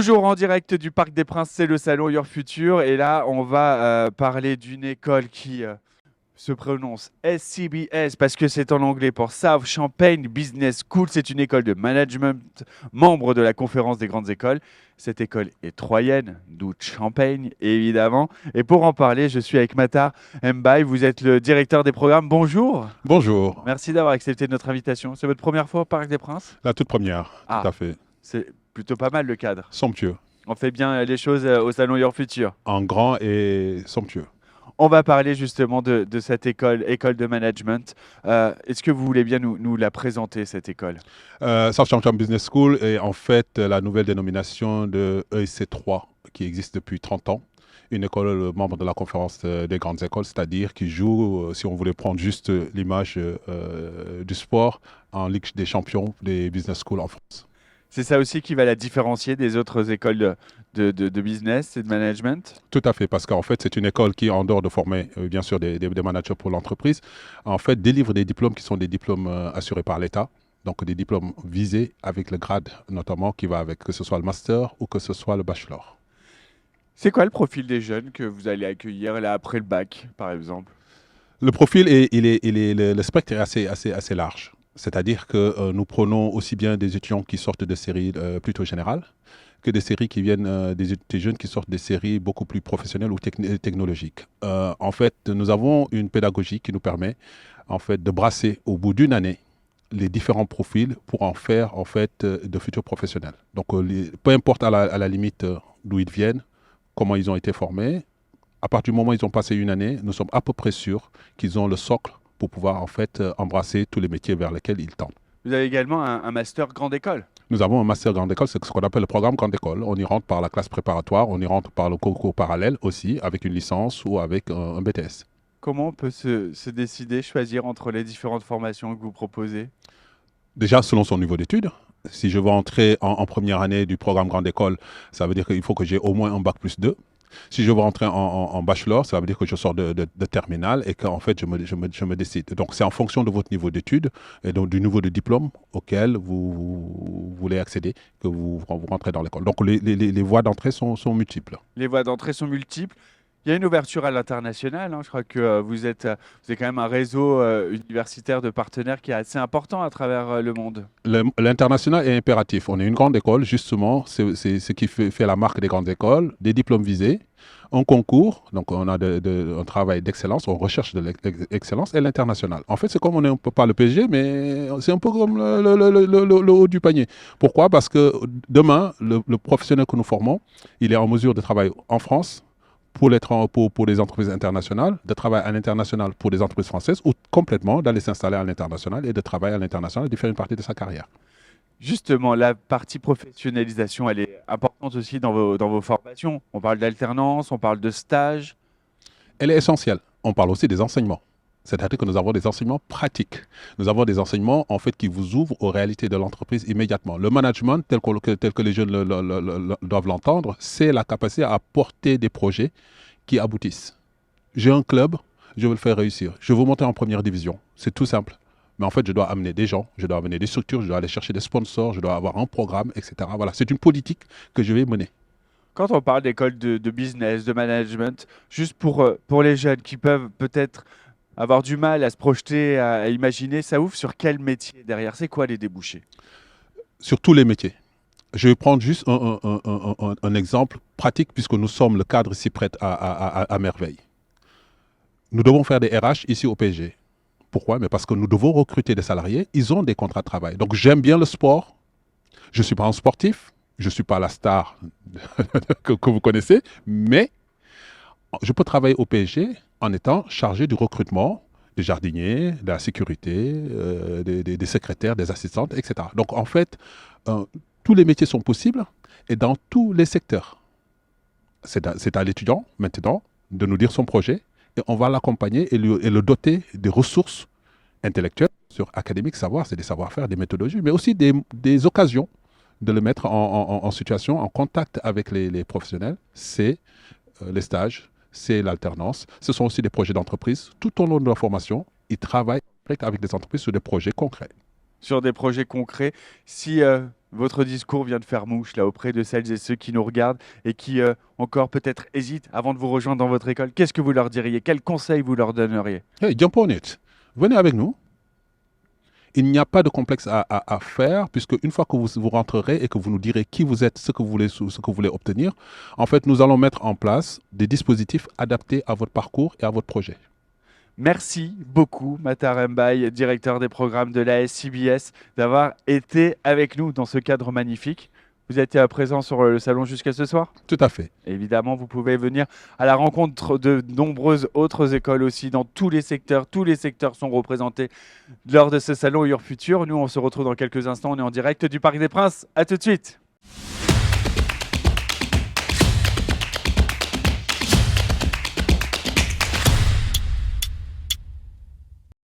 Toujours en direct du Parc des Princes, c'est le salon Your Future. Et là, on va parler d'une école qui se prononce SCBS parce que c'est en anglais pour South Champagne Business School. C'est une école de management, membre de la conférence des grandes écoles. Cette école est troyenne, d'où Champagne, évidemment. Et pour en parler, je suis avec Matar Mbaye. Vous êtes le directeur des programmes. Bonjour. Bonjour, Merci d'avoir accepté notre invitation. C'est votre première fois au Parc des Princes? la toute première, tout Ah, à fait. c'est plutôt pas mal le cadre. Somptueux, On fait bien les choses au salon Your Future. en grand et somptueux. On va parler justement de cette école de management. Est-ce que vous voulez bien nous la présenter, cette école? Southampton Business School est en fait la nouvelle dénomination de EIC3 qui existe depuis 30 ans. Une école membre de la conférence des grandes écoles, c'est-à-dire qui joue, si on voulait prendre juste l'image du sport, en Ligue des champions des business schools en France. C'est ça aussi qui va la différencier des autres écoles de business et de management? Tout à fait, parce qu'en fait, c'est une école qui, en dehors de former, bien sûr, des managers pour l'entreprise, en fait, délivre des diplômes qui sont des diplômes assurés par l'État. Donc, des diplômes visés avec le grade, notamment, qui va avec, que ce soit le master ou que ce soit le bachelor. C'est quoi le profil des jeunes que vous allez accueillir là après le bac, par exemple? Le profil, le spectre est assez large. C'est-à-dire que nous prenons aussi bien des étudiants qui sortent de séries plutôt générales que des séries qui viennent des jeunes qui sortent des séries beaucoup plus professionnelles ou technologiques. En fait, nous avons une pédagogie qui nous permet en fait de brasser au bout d'une année les différents profils pour en faire en fait de futurs professionnels. Donc, peu importe à la limite d'où ils viennent, comment ils ont été formés, à partir du moment où ils ont passé une année, nous sommes à peu près sûrs qu'ils ont le socle pour pouvoir en fait embrasser tous les métiers vers lesquels ils tendent. Vous avez également un master grande école. Nous avons un master grande école, c'est ce qu'on appelle le programme grande école. On y rentre par la classe préparatoire, on y rentre par le concours parallèle aussi, avec une licence ou avec un BTS. Comment on peut se décider, choisir entre les différentes formations que vous proposez? Déjà, selon son niveau d'études, si je veux entrer en première année du programme grande école, ça veut dire qu'il faut que j'ai au moins un bac plus 2. Si je veux rentrer en bachelor, ça veut dire que je sors de terminale et qu'en fait, je me décide. Donc, c'est en fonction de votre niveau d'études et donc du niveau de diplôme auquel vous voulez accéder que vous rentrez dans l'école. Donc, les voies d'entrée sont multiples. Les voies d'entrée sont multiples. Il y a une ouverture à l'international, hein. Je crois que vous êtes quand même un réseau universitaire de partenaires qui est assez important à travers le monde. L'international est impératif. On est une grande école, justement, c'est ce qui fait la marque des grandes écoles, des diplômes visés, un concours, donc on a un travail d'excellence, on recherche de l'excellence, et l'international. En fait, c'est comme on est un peu pas le PSG, mais c'est un peu comme le haut du panier. Pourquoi? Parce que demain, le professionnel que nous formons, il est en mesure de travailler en France, pour les entreprises internationales, de travailler à l'international pour des entreprises françaises ou complètement d'aller s'installer à l'international et de travailler à l'international et de faire une partie de sa carrière. Justement, la partie professionnalisation, elle est importante aussi dans vos formations. On parle d'alternance, on parle de stage. Elle est essentielle. On parle aussi des enseignements. C'est-à-dire que nous avons des enseignements pratiques. Nous avons des enseignements en fait qui vous ouvrent aux réalités de l'entreprise immédiatement. Le management, tel que les jeunes doivent l'entendre, c'est la capacité à porter des projets qui aboutissent. J'ai un club, je veux le faire réussir. Je veux monter en première division. C'est tout simple. Mais en fait, je dois amener des gens, je dois amener des structures, je dois aller chercher des sponsors, je dois avoir un programme, etc. Voilà, c'est une politique que je vais mener. Quand on parle d'école de business, de management, juste pour les jeunes qui peuvent peut-être avoir du mal à se projeter, à imaginer, ça ouvre sur quel métier derrière? C'est quoi les débouchés? Sur tous les métiers. Je vais prendre juste un exemple pratique puisque nous sommes, le cadre s'y prête à merveille. Nous devons faire des RH ici au PSG. Pourquoi? Mais parce que nous devons recruter des salariés, ils ont des contrats de travail. Donc j'aime bien le sport, je ne suis pas un sportif, je ne suis pas la star que vous connaissez, mais je peux travailler au PSG en étant chargé du recrutement des jardiniers, de la sécurité, des secrétaires, des assistantes, etc. Donc en fait, euh, tous les métiers sont possibles et dans tous les secteurs. C'est à l'étudiant maintenant de nous dire son projet et on va l'accompagner et le doter des ressources intellectuelles sur académique, savoir, c'est des savoir-faire, des méthodologies, mais aussi des occasions de le mettre en situation, en contact avec les professionnels. C'est les stages, c'est l'alternance. Ce sont aussi des projets d'entreprise. Tout au long de leur formation, ils travaillent avec des entreprises sur des projets concrets. Sur des projets concrets. Si Votre discours vient de faire mouche là auprès de celles et ceux qui nous regardent et qui encore peut-être hésitent avant de vous rejoindre dans votre école. Qu'est-ce que vous leur diriez? Quels conseils vous leur donneriez? Hey, jump on it. Venez avec nous. Il n'y a pas de complexe à faire, puisque une fois que vous rentrerez et que vous nous direz qui vous êtes, ce que vous voulez obtenir, en fait, nous allons mettre en place des dispositifs adaptés à votre parcours et à votre projet. Merci beaucoup, Matar Mbaye, directeur des programmes de la SCBS, d'avoir été avec nous dans ce cadre magnifique. Vous étiez présent sur le salon jusqu'à ce soir? Tout à fait. Évidemment, vous pouvez venir à la rencontre de nombreuses autres écoles aussi dans tous les secteurs. Tous les secteurs sont représentés lors de ce salon Your Future. Nous, on se retrouve dans quelques instants. On est en direct du Parc des Princes. À tout de suite.